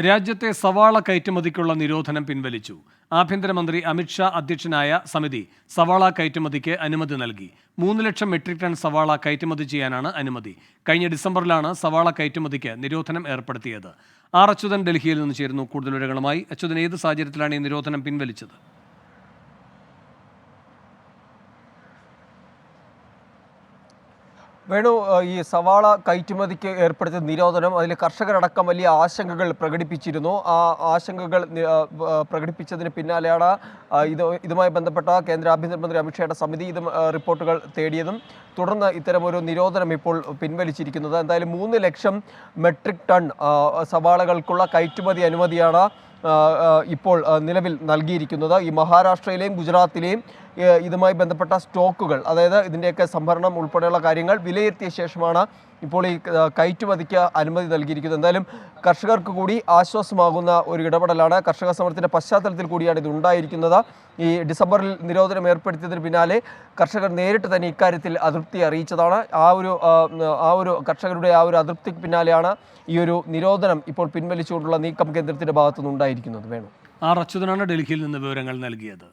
രാജ്യത്തെ സവാള കയറ്റുമതിക്കുള്ള നിരോധനം പിൻവലിച്ചു. ആഭ്യന്തരമന്ത്രി അമിത്ഷാ അധ്യക്ഷനായ സമിതി സവാള കയറ്റുമതിക്ക് അനുമതി നൽകി. 3 ലക്ഷം മെട്രിക് ടൺ സവാള കയറ്റുമതി ചെയ്യാനാണ് അനുമതി. കഴിഞ്ഞ ഡിസംബറിലാണ് സവാള കയറ്റുമതിക്ക് നിരോധനം ഏർപ്പെടുത്തിയത്. അച്യുതൻ ഡൽഹിയിൽ നിന്ന് ചേരുന്നു കൂടുതൽ വിവരങ്ങളുമായി. അച്യുതൻ, ഏത് സാഹചര്യത്തിലാണ് ഈ നിരോധനം പിൻവലിച്ചത്? വേണു, ഈ സവാള കയറ്റുമതിക്ക് ഏർപ്പെടുത്തിയ നിരോധനം അതിൽ കർഷകരടക്കം വലിയ ആശങ്കകൾ പ്രകടിപ്പിച്ചിരുന്നു. ആ ആശങ്കകൾ പ്രകടിപ്പിച്ചതിന് പിന്നാലെയാണ് ഇതുമായി ബന്ധപ്പെട്ട കേന്ദ്ര ആഭ്യന്തരമന്ത്രി അമിത്ഷായുടെ സമിതി റിപ്പോർട്ടുകൾ തേടിയതും തുടർന്ന് ഇത്തരമൊരു നിരോധനം ഇപ്പോൾ പിൻവലിച്ചിരിക്കുന്നത്. എന്തായാലും 3 ലക്ഷം മെട്രിക് ടൺ സവാളകൾക്കുള്ള കയറ്റുമതി അനുമതിയാണ് ഇപ്പോൾ നിലവിൽ നൽകിയിരിക്കുന്നത്. ഈ മഹാരാഷ്ട്രയിലെയും ഗുജറാത്തിലെയും ഇതുമായി ബന്ധപ്പെട്ട സ്റ്റോക്കുകൾ, അതായത് ഇതിൻ്റെയൊക്കെ സംഭരണം ഉൾപ്പെടെയുള്ള കാര്യങ്ങൾ വിലയിരുത്തിയ ശേഷമാണ് ഇപ്പോൾ ഈ കയറ്റുമതിക്ക് അനുമതി നൽകിയിരിക്കുന്നത്. എന്തായാലും കർഷകർക്ക് കൂടി ആശ്വാസമാകുന്ന ഒരു ഇടപെടലാണ്. കർഷക സമരത്തിൻ്റെ പശ്ചാത്തലത്തിൽ കൂടിയാണ് ഇത് ഉണ്ടായിരിക്കുന്നത്. ഈ ഡിസംബറിൽ നിരോധനം ഏർപ്പെടുത്തിയതിന് പിന്നാലെ കർഷകർ നേരിട്ട് തന്നെ ഇക്കാര്യത്തിൽ അതൃപ്തി അറിയിച്ചതാണ്. ആ ഒരു കർഷകരുടെ ആ ഒരു അതൃപ്തിക്ക് പിന്നാലെയാണ് ഈ ഒരു നിരോധനം ഇപ്പോൾ പിൻവലിച്ചുകൊണ്ടുള്ള നീക്കം കേന്ദ്രത്തിൻ്റെ ഭാഗത്തുനിന്ന് ഉണ്ടായിരിക്കുന്നത്. വേണം അച്യുതനാണ് ഡൽഹിയിൽ നിന്ന് വിവരങ്ങൾ നൽകിയത്.